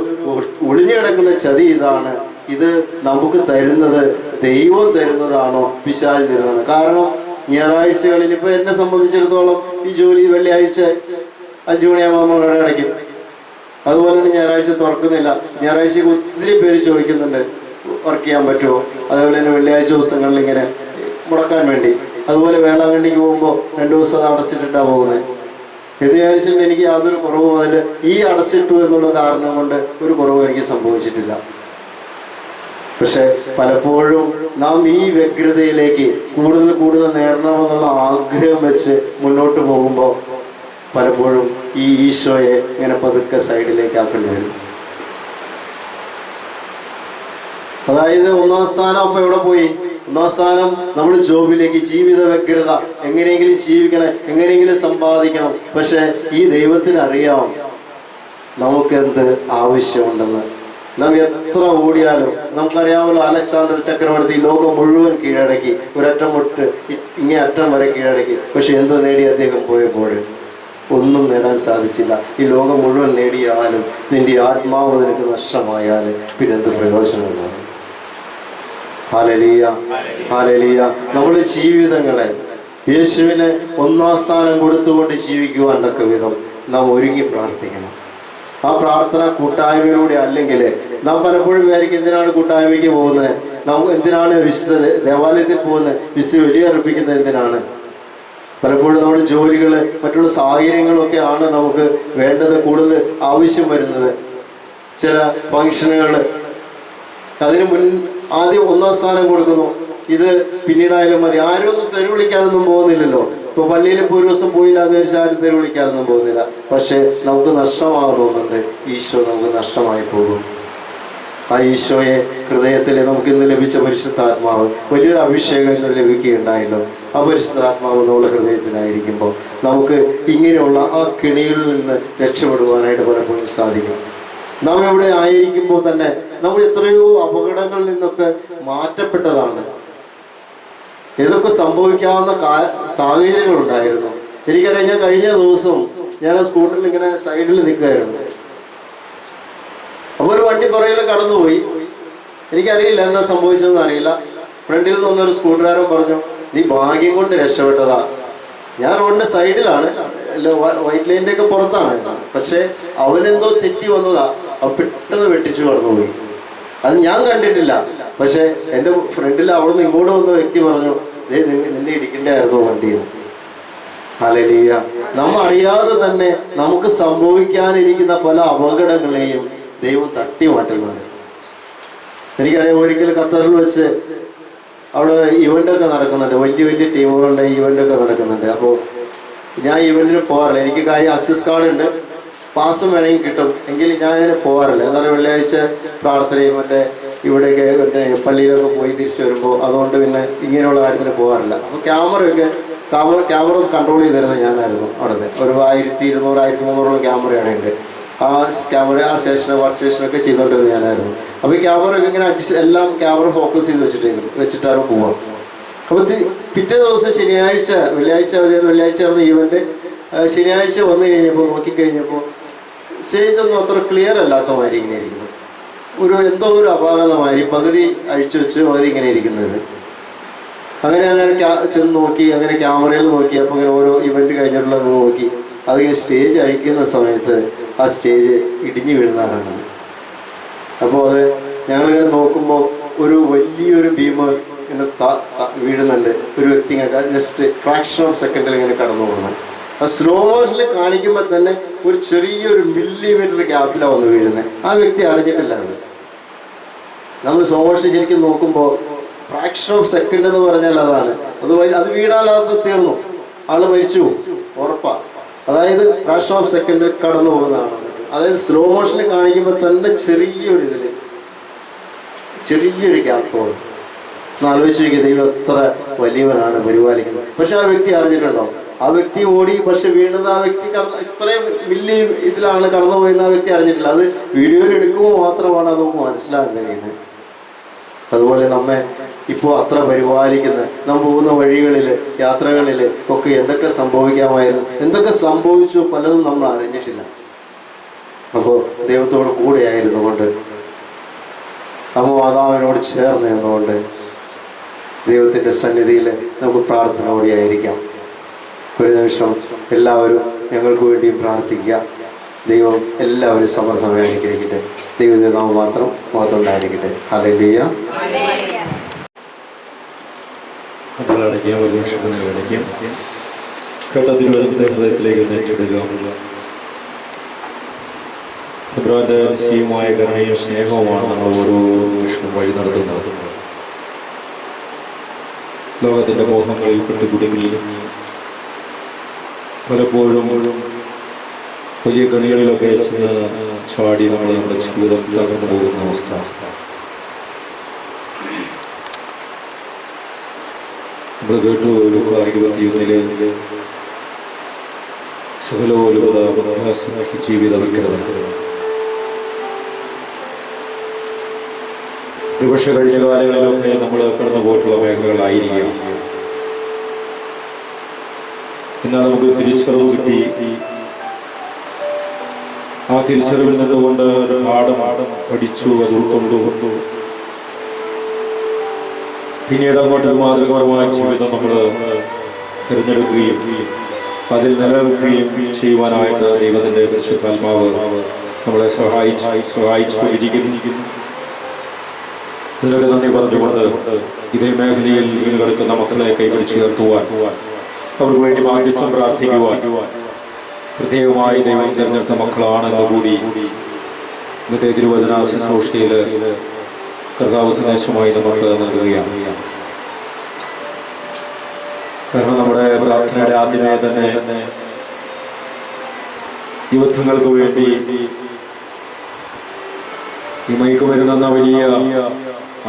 ഒളിഞ്ഞു കിടക്കുന്ന ചതി ഇതാണ്. ഇത് നമുക്ക് തരുന്നത് ദൈവം തരുന്നതാണോ പിശാച് തരുന്നതാണ്? കാരണം ഞായറാഴ്ചകളിൽ ഇപ്പൊ എന്നെ സംബന്ധിച്ചിടത്തോളം ഈ ജോലി വെള്ളിയാഴ്ച 5 മണിയാകുമ്പോൾ നമ്മൾ അടയ്ക്കും. അതുപോലെ തന്നെ ഞായറാഴ്ച തുറക്കുന്നില്ല. ഞായറാഴ്ചക്ക് ഒത്തിരി പേര് ചോദിക്കുന്നുണ്ട് വർക്ക് ചെയ്യാൻ പറ്റുമോ. അതുപോലെ തന്നെ വെള്ളിയാഴ്ച ദിവസങ്ങളിൽ ഇങ്ങനെ മുടക്കാൻ വേണ്ടി. അതുപോലെ വേളാങ്കണ്ണിക്ക് പോകുമ്പോൾ 2 ദിവസം അത് അടച്ചിട്ടിട്ടാണ് പോകുന്നത്. എന്ന് വിചാരിച്ചിട്ട് എനിക്ക് യാതൊരു കുറവും അതിൽ ഈ അടച്ചിട്ടു എന്നുള്ള കാരണം കൊണ്ട് ഒരു കുറവും എനിക്ക് സംഭവിച്ചിട്ടില്ല. പക്ഷെ പലപ്പോഴും നാം ഈ വ്യഗ്രതയിലേക്ക് കൂടുതൽ നേടണമെന്നുള്ള ആഗ്രഹം വെച്ച് മുന്നോട്ട് പോകുമ്പോൾ പലപ്പോഴും ഈ ഈശോയെ ഇങ്ങനെ പതുക്കെ സൈഡിലേക്ക് ആക്കേണ്ടി വരും. അതായത് 1-ാം സ്ഥാനം അപ്പൊ എവിടെ പോയി? 1-ാം സ്ഥാനം നമ്മൾ ജോബിലേക്ക്, ജീവിത വ്യഗ്രത, എങ്ങനെയെങ്കിലും ജീവിക്കണം, എങ്ങനെയെങ്കിലും സമ്പാദിക്കണം. പക്ഷെ ഈ ദൈവത്തിന് അറിയാം നമുക്കെന്ത് ആവശ്യമുണ്ടെന്ന്. നാം എത്ര ഓടിയാലും നമുക്കറിയാമല്ലോ, അലക്സാണ്ടർ ചക്രവർത്തി ലോകം മുഴുവൻ കീഴടക്കി, ഒരറ്റം തൊട്ട് ഇങ്ങേ അറ്റം വരെ കീഴടക്കി. പക്ഷെ എന്ത് നേടി അദ്ദേഹം പോയപ്പോൾ? ഒന്നും നേടാൻ സാധിച്ചില്ല. ഈ ലോകം മുഴുവൻ നേടിയാലും നിന്റെ ആത്മാവ് നിനക്ക് നഷ്ടമായാൽ പിന്നെന്ത് പ്രയോജനമാണ്? Hallelujah, hallelujah. നമ്മുടെ ജീവിതങ്ങളെ യേശുവിന് 1-ാം സ്ഥാനം കൊടുത്തുകൊണ്ട് ജീവിക്കുവാൻ തക്ക വിധം നാം ഒരുങ്ങി പ്രാർത്ഥിക്കണം. ആ പ്രാർത്ഥന കൂട്ടായ്മയിലൂടെ അല്ലെങ്കിൽ നാം പലപ്പോഴും വിചാരിക്കും എന്തിനാണ് കൂട്ടായ്മയ്ക്ക് പോകുന്നത്, നമുക്ക് എന്തിനാണ് വിശുദ്ധ ദേവാലയത്തിൽ പോകുന്നത്, വിശുദ്ധ ബലി അർപ്പിക്കുന്നത് എന്തിനാണ്? പലപ്പോഴും നമ്മുടെ ജോലികൾ, മറ്റുള്ള സാഹചര്യങ്ങളൊക്കെ ആണ് നമുക്ക് വേണ്ടത്, കൂടുതൽ ആവശ്യം വരുന്നത്. ചില ഫംഗ്ഷനുകൾ അതിന് ആദ്യം 1ാം സ്ഥാനം കൊടുക്കുന്നു, ഇത് പിന്നീടായാലും മതി. ആരും ഒന്നും തെരുവിളിക്കാനൊന്നും പോകുന്നില്ലല്ലോ. ഇപ്പൊ പള്ളിയിൽ ഇപ്പോൾ ഒരു ദിവസം പോയില്ല എന്ന് വിചാരിച്ചാൽ ആരും തെരുവിളിക്കാനൊന്നും പോകുന്നില്ല. പക്ഷെ നമുക്ക് നഷ്ടമാകുന്നുണ്ട്, ഈശോ നമുക്ക് നഷ്ടമായി പോകും. ആ ഈശോയെ ഹൃദയത്തിൽ നമുക്ക് ഇന്ന് ലഭിച്ച പരിശുദ്ധാത്മാവ്, വലിയൊരു അഭിഷേകം ഇന്ന് ലഭിക്കുകയുണ്ടായല്ലോ. ആ പരിശുദ്ധാത്മാവ് നമ്മുടെ ഹൃദയത്തിലായിരിക്കുമ്പോൾ നമുക്ക് ഇങ്ങനെയുള്ള ആ കെണികളിൽ നിന്ന് രക്ഷപ്പെടുവാനായിട്ട് പലപ്പോഴും സാധിക്കും. നാം ഇവിടെ ആയിരിക്കുമ്പോൾ തന്നെ നമ്മൾ എത്രയോ അപകടങ്ങളിൽ നിന്നൊക്കെ മാറ്റപ്പെട്ടതാണ്. ഏതൊക്കെ സംഭവിക്കാവുന്ന സാഹചര്യങ്ങളുണ്ടായിരുന്നു. എനിക്കറിയാം, ഞാൻ കഴിഞ്ഞ ദിവസം ഞാൻ ആ സ്കൂട്ടറിൽ ഇങ്ങനെ സൈഡിൽ നിൽക്കുകയായിരുന്നു. അപ്പോൾ ഒരു വണ്ടി പുറകിൽ കടന്നുപോയി. എനിക്കറിയില്ല എന്താ സംഭവിച്ചതെന്ന് അറിയില്ല. ഫ്രണ്ടിൽ നിന്നൊരു സ്കൂട്ടറുകാരൻ പറഞ്ഞു, നീ ഭാഗ്യം കൊണ്ട് രക്ഷപ്പെട്ടതാ. ഞാൻ റോഡിന്റെ സൈഡിലാണ്, വൈറ്റ് ലൈനിന്റെ ഒക്കെ പുറത്താണ്. പക്ഷെ അവനെന്തോ തെറ്റി വന്നതാ, അവൻ പെട്ടെന്ന് വെട്ടിച്ചു കടന്നുപോയി. അത് ഞാൻ കണ്ടിട്ടില്ല. പക്ഷെ എൻ്റെ ഫ്രണ്ടിൽ അവിടെ നിന്ന് ഇങ്ങോട്ട് വന്ന വ്യക്തി പറഞ്ഞു, നിന്നെ ഇടിക്കണ്ടായിരുന്നു വണ്ടിയിൽ. ഹല്ലേലൂയ. നമ്മ അറിയാതെ തന്നെ നമുക്ക് സംഭവിക്കാനിരിക്കുന്ന പല അപകടങ്ങളെയും ദൈവം തട്ടി മാറ്റുന്നുണ്ട്. എനിക്കറിയാം, ഒരിക്കൽ ഖത്തറിൽ വെച്ച് അവിടെ ഇവൻ്റൊക്കെ നടക്കുന്നുണ്ട്, വലിയ വലിയ ടീമുകളുടെ ഇവൻ്റൊക്കെ നടക്കുന്നുണ്ട്. അപ്പോൾ ഞാൻ ഇവന്റിന് പോകാറില്ല. എനിക്ക് കാര്യം ആക്സസ് കാർഡ് ഉണ്ട്, പാസും വേണമെങ്കിൽ കിട്ടും, എങ്കിലും ഞാൻ അതിന് പോകാറില്ല. എന്നാൽ വെള്ളിയാഴ്ച പ്രാർത്ഥനയും മറ്റേ ഇവിടെയൊക്കെ മറ്റേ പള്ളിയിലൊക്കെ പോയി തിരിച്ചു വരുമ്പോൾ അതുകൊണ്ട് പിന്നെ ഇങ്ങനെയുള്ള കാര്യത്തിന് പോകാറില്ല. അപ്പോൾ ക്യാമറ കൺട്രോൾ ചെയ്ത് തരുന്നത് ഞാനായിരുന്നു. അവിടുത്തെ ഒരു 1200 1300 ക്യാമറയാണ് ഉണ്ട്. ആ ക്യാമറ ആ സ്റ്റേഷന് വർക്ക് സ്റ്റേഷനൊക്കെ ചെയ്തുകൊണ്ടിരുന്നത് ഞാനായിരുന്നു. അപ്പോൾ ഈ ക്യാമറയൊക്കെ ഇങ്ങനെ എല്ലാം ക്യാമറ ഫോക്കസ് ചെയ്ത് വെച്ചിട്ടാണ് പോവാം. അപ്പോൾ പിറ്റേ ദിവസം വെള്ളിയാഴ്ച ആയിരുന്നു ഈവൻ്റ്. ശനിയാഴ്ച വന്നു കഴിഞ്ഞപ്പോൾ നോക്കിക്കഴിഞ്ഞപ്പോൾ സ്റ്റേജൊന്നും അത്ര ക്ലിയർ അല്ലാത്ത മാതിരി ഇങ്ങനെ ഇരിക്കുന്നു. എന്തോ ഒരു അപാകതമാതിരി പകുതി അഴിച്ചു വെച്ച് പകുതി ഇങ്ങനെ ഇരിക്കുന്നത്. അങ്ങനെ ചെന്ന് നോക്കി, അങ്ങനെ ക്യാമറയിൽ നോക്കി. അപ്പോൾ ഇങ്ങനെ ഓരോ ഇവൻ്റ് കഴിഞ്ഞിട്ടുള്ളത് നോക്കി. അതിങ്ങനെ സ്റ്റേജ് അഴിക്കുന്ന സമയത്ത് ആ സ്റ്റേജ് ഇടിഞ്ഞു വീഴുന്നതാണ്. അപ്പോൾ അത് ഞങ്ങളിങ്ങനെ നോക്കുമ്പോൾ ഒരു വലിയൊരു ഭീമ ഇങ്ങനെ വീഴുന്നുണ്ട്. ഒരു വ്യക്തി ഇങ്ങനെ ജസ്റ്റ് ഫ്രാക്ഷൻ ഓഫ് സെക്കൻഡിൽ ഇങ്ങനെ കടന്നു പോകുന്നത്. ആ സ്ലോ മോഷനിൽ കാണിക്കുമ്പോൾ തന്നെ ഒരു ചെറിയൊരു മില്ലിമീറ്റർ ഗ്യാപ്പിലാണ് വന്ന് വീഴുന്നത്. ആ വ്യക്തി അറിഞ്ഞിട്ടില്ല. നമ്മൾ സ്ലോ മോഷൻ ശരിക്കും നോക്കുമ്പോൾ ഫ്രാക്ഷൻ ഓഫ് സെക്കൻഡ് എന്ന് പറഞ്ഞാൽ അതാണ്. അത് വീണാലത് തീർന്നു, ആള് മരിച്ചു ഉറപ്പാണ്. അതായത് ഫ്രാക്ഷൻ ഓഫ് സെക്കൻഡിൽ കടന്നു പോകുന്നതാണ്. അതായത് സ്ലോ മോഷനിൽ കാണിക്കുമ്പോൾ തന്നെ ചെറിയൊരു ഗ്യാപ്പോട് ആലോചിച്ച് നോക്കിയ ദൈവം എത്ര വലിയവനാണ് പരിപാലിക്കുന്നത്. പക്ഷെ ആ വ്യക്തി അറിഞ്ഞിട്ടുണ്ടോ? ആ വ്യക്തി ഓടി, പക്ഷെ വീണത് ആ വ്യക്തി ഇത്രയും വലിയ ഇതിലാണ് കടന്നു പോയെന്ന് ആ വ്യക്തി അറിഞ്ഞിട്ടില്ല. അത് വീഡിയോയിൽ എടുക്കുമ്പോൾ മാത്രമാണ് അത് നമുക്ക് മനസ്സിലാക്കാൻ കഴിയുന്നത്. അതുപോലെ നമ്മെ ഇപ്പോൾ അത്ര പരിപാലിക്കുന്ന നാം പോകുന്ന വഴികളിൽ, യാത്രകളിൽ ഒക്കെ എന്തൊക്കെ സംഭവിക്കാമായിരുന്നു, എന്തൊക്കെ സംഭവിച്ചു പലതും നമ്മൾ അറിഞ്ഞിട്ടില്ല. അപ്പോൾ ദൈവത്തോട് കൂടെയായിരുന്നു കൊണ്ട്, അമ്മ മാതാവിനോട് ചേർന്ന് നിന്നുകൊണ്ട് ദൈവത്തിൻ്റെ സന്നിധിയിൽ നമുക്ക് പ്രാർത്ഥനയോടെയായിരിക്കാം. ഒരു നിമിഷം എല്ലാവരും ഞങ്ങൾക്ക് വേണ്ടിയും പ്രാർത്ഥിക്കുക. ദൈവം എല്ലാവരും സമർത്ഥമായി അനുഗ്രഹിക്കട്ടെ. ദൈവത്തിൻ്റെ നാമം മാത്രം മഹത്വമുണ്ടായിരിക്കട്ടെ. ഹല്ലേലൂയ. കണ്ണുകളടയ്ക്കാം, ഒരു നിമിഷം കണ്ണുകളടയ്ക്കാം. ഹൃദയത്തിലേക്ക് നെറ്റിടുക. തമ്പുരാന്റെ നിശ്ചയമായ കരുണയും സ്നേഹവുമാണ് നമ്മൾ ഓരോ നിമിഷവും വഴി നടത്തുന്നത്. ലോകത്തിന്റെ മോഹങ്ങളിൽ പെട്ടുകുടുങ്ങി പലപ്പോഴും വലിയ കണികളിലൊക്കെ ചെന്ന് ചാടി നമ്മുടെ ജീവിതം തകർന്നു പോകുന്ന അവസ്ഥ. നമ്മൾ കേട്ടു ലൂക്കാ 21 സകലോലുപത ജീവിതവൽക്കരണം. ഒരുപക്ഷെ കഴിഞ്ഞ കാലങ്ങളിലൊക്കെ നമ്മൾ കടന്നു പോയിട്ടുള്ള മേഖലകളായിരിക്കാം. എന്നാൽ നമുക്ക് തിരിച്ചറിവ് കിട്ടി. ആ തിരിച്ചറിവിൽ നിന്നുകൊണ്ട് ഒരു പാഠം പഠിച്ചു, അത് ഉൾക്കൊണ്ടു. പിന്നീട് അങ്ങോട്ട് മാതൃകപരമായ ജീവിതം നമ്മൾ തിരഞ്ഞെടുക്കുകയും അതിൽ നിലനിൽക്കുകയും ചെയ്യുവാനായിട്ട് ദൈവത്തിൻ്റെ പരിശുദ്ധാത്മാവ് നമ്മളെ സഹായിച്ചിരിക്കുന്നു. ഇതിനൊക്കെ നന്ദി പറഞ്ഞുകൊണ്ട് ഇതേ മേഖലയിൽ വീണ് കിടക്കുന്ന മക്കളെ കൈപിടിച്ച് ഉയർത്തുവാൻ, അവർക്ക് വേണ്ടി മാധ്യസ്ഥം പ്രാർത്ഥിക്കുവാൻ പ്രത്യേകമായി ദൈവം തിരഞ്ഞെടുത്ത മക്കളാണെന്ന് കൂടി ഇന്നത്തെ തിരുവചന ശുശ്രൂഷയിൽ കർത്താവ് സന്ദേശമായി നമുക്ക് നൽകുകയാണ്. കാരണം നമ്മുടെ പ്രാർത്ഥനയുടെ ആദ്യമേ തന്നെ യുവത്വങ്ങൾക്ക് വേണ്ടി ഈ മയക്കുമരുന്നെന്ന വലിയ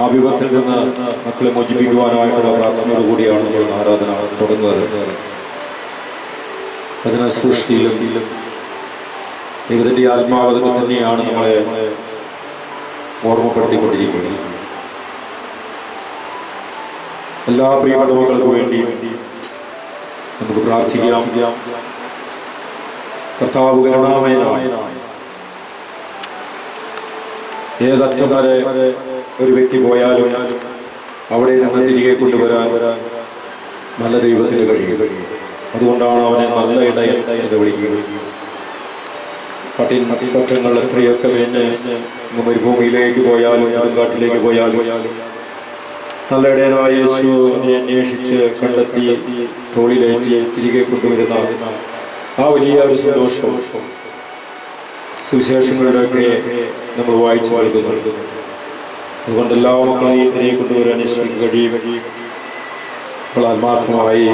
ആ വിപത്തിൽ നിന്ന് മക്കളെ മോചിപ്പിക്കുവാനായിട്ടുള്ള പ്രാർത്ഥനയോട് കൂടിയാണ് നമ്മൾ ആരാധന തുടങ്ങുന്നത്. വചന സൃഷ്ടിയിലും ദൈവത്തിൻ്റെ ആത്മാവതൊക്കെ തന്നെയാണ് നമ്മളെ ഓർമ്മപ്പെടുത്തിക്കൊണ്ടിരിക്കുന്നത്. എല്ലാ പ്രിയപ്പെട്ട മക്കൾക്ക് വേണ്ടി നമുക്ക് പ്രാർത്ഥിക്കാം. കർത്താവ് കരുണാമയനായ ഏതറ്റം വരെ ഒരു വ്യക്തി പോയാലും അവിടെ നിന്ന് തിരികെ കൊണ്ടുവരാൻ നല്ല ദൈവത്തിന് കഴിയും. അതുകൊണ്ടാണ് അവനെ നല്ല ഇടയൻ എന്ന് വിളിക്കുന്നത്. പട്ടങ്ങൾ എത്രയൊക്കെ വേഞ്ഞ് മരുഭൂമിയിലേക്ക് പോയാലും കാട്ടിലേക്ക് പോയാലും നല്ല ഇടയനായ യേശു അതിനെ അന്വേഷിച്ച് കണ്ടെത്തി തോളിലേറ്റി തിരികെ കൊണ്ടുവരുന്ന ആ വലിയ ഒരു സന്തോഷം സുവിശേഷങ്ങളുടെയൊക്കെ നമ്മൾ വായിച്ചു നൽകുന്നു. അതുകൊണ്ട് എല്ലാ മക്കളെയും തിരികെ കൊണ്ടുവരാൻ യേശുവിന് കഴിയും. നമ്മൾ ആത്മാർത്ഥമായി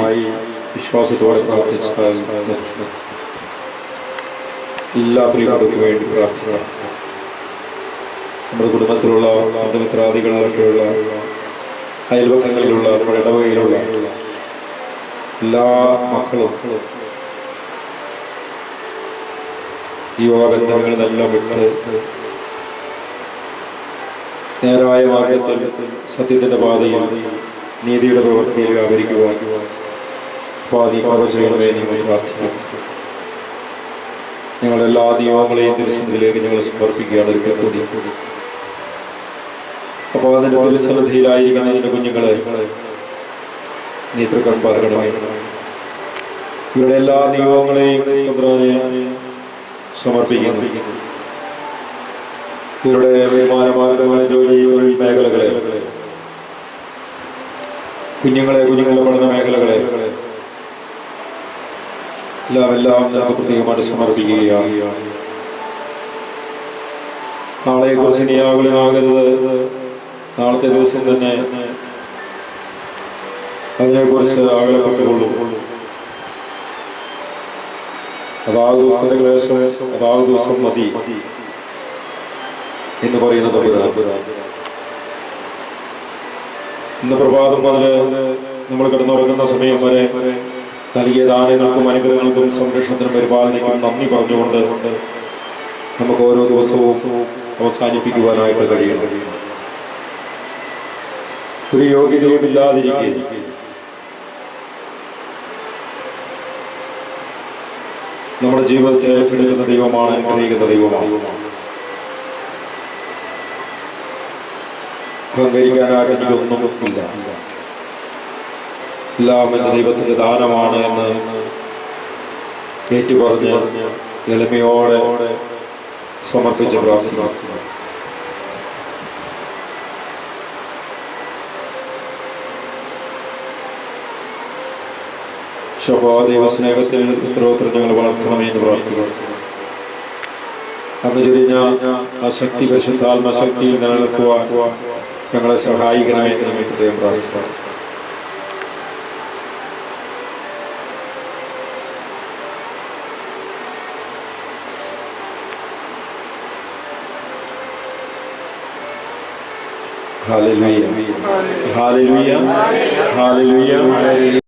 വിശ്വാസത്തോടെ പ്രാർത്ഥിച്ച എല്ലാ പ്രിയപ്പെട്ടവർക്കും വേണ്ടി പ്രാർത്ഥിക്കണം. നമ്മുടെ കുടുംബത്തിലുള്ള ബന്ധുമിത്രാദികളിലൊക്കെയുള്ള അയൽപക്കങ്ങളിലുള്ള നമ്മുടെ ഇടവകയിലുള്ള എല്ലാ മക്കളും ഈ ബന്ധങ്ങളിൽ നിന്നെല്ലാം വിട്ട് നേരായ മാർഗത്തിൽ സത്യത്തിന്റെ പാതയിൽ നീതിയുടെ പ്രവൃത്തിയിൽ വ്യാപരിക്കുവാൻ ചെയ്യണമേ നിങ്ങൾ പ്രാർത്ഥിക്കണം. ഞങ്ങളെല്ലാ നിയമങ്ങളെയും തിരുസന്നിധിയിലേക്ക് ഞങ്ങൾ സമർപ്പിക്കുകയാണ് ഒരിക്കൽ കൂടി. അപ്പോൾ അതിന്റെ തിരുസന്നിധിയിലായിരിക്കുന്ന അതിന്റെ കുഞ്ഞുങ്ങളെ നീ തൃക്കൺപാർക്കണമേ. ഇവരുടെ എല്ലാ നിയമങ്ങളെയും സമർപ്പിക്കുന്നു. ഇവരുടെ വരുമാനമാർഗങ്ങളെ, ജോലി മേഖലകളെ, കുഞ്ഞുങ്ങളുടെ പഠന മേഖലകളെ എല്ലാം നമുക്ക് പ്രത്യേകമായിട്ട് സമർപ്പിക്കുകയാണ്. നാളെക്കുറിച്ച് നീ ആകുലനാകരുത്. നാളത്തെ ദിവസം തന്നെ അതിനെക്കുറിച്ച് ആകുലപ്പെട്ടുകൊള്ളൂ. അതാത് ദിവസത്തിന്റെ ക്ലേശം അതാത് ദിവസം മതി എന്ന് പറയുന്നത്. ഇന്ന് പ്രഭാതം മുതൽ നമ്മൾ കിടന്നുറങ്ങുന്ന സമയം വരെ നൽകിയ ദാനങ്ങൾക്കും അനുഗ്രഹങ്ങൾക്കും സംരക്ഷണത്തിനും പരിപാലനയ്ക്കും നന്ദി പറഞ്ഞുകൊണ്ട് നമുക്ക് ഓരോ ദിവസവും അവസാനിപ്പിക്കുവാനായിട്ട് കഴിയണം. ഒരു യോഗ്യതയും ഇല്ലാതിരിക്കെ നമ്മുടെ ജീവിതത്തെ ഏറ്റെടുക്കുന്ന ദൈവമാണ്, അനുഗ്രഹിക്കുന്ന ദൈവമാണ്. അഹങ്കരിക്കാനായിട്ട് എനിക്കൊന്നും ഇല്ല. എല്ലാം എൻ്റെ ദൈവത്തിൻ്റെ ദാനമാണ് എന്ന് ഏറ്റുപറഞ്ഞ് എളിമയോടെ സമർപ്പിച്ച് പ്രാർത്ഥിക്കണം. ദൈവസ്നേഹത്തിൽ ഉത്തരോത്തരം ഞങ്ങൾ വളർത്തണമേ എന്ന് പ്രാർത്ഥിക്കണം. അന്ന് ചൊരിഞ്ഞ ആ ശക്തി പരിശുദ്ധാത്മശക്തിയിൽ നിലനിർത്തുവാൻ ഞങ്ങളെ സഹായിക്കണമേ എന്ന് പ്രത്യേകം പ്രാർത്ഥിക്കണം. Hallelujah. Hallelujah. Hallelujah.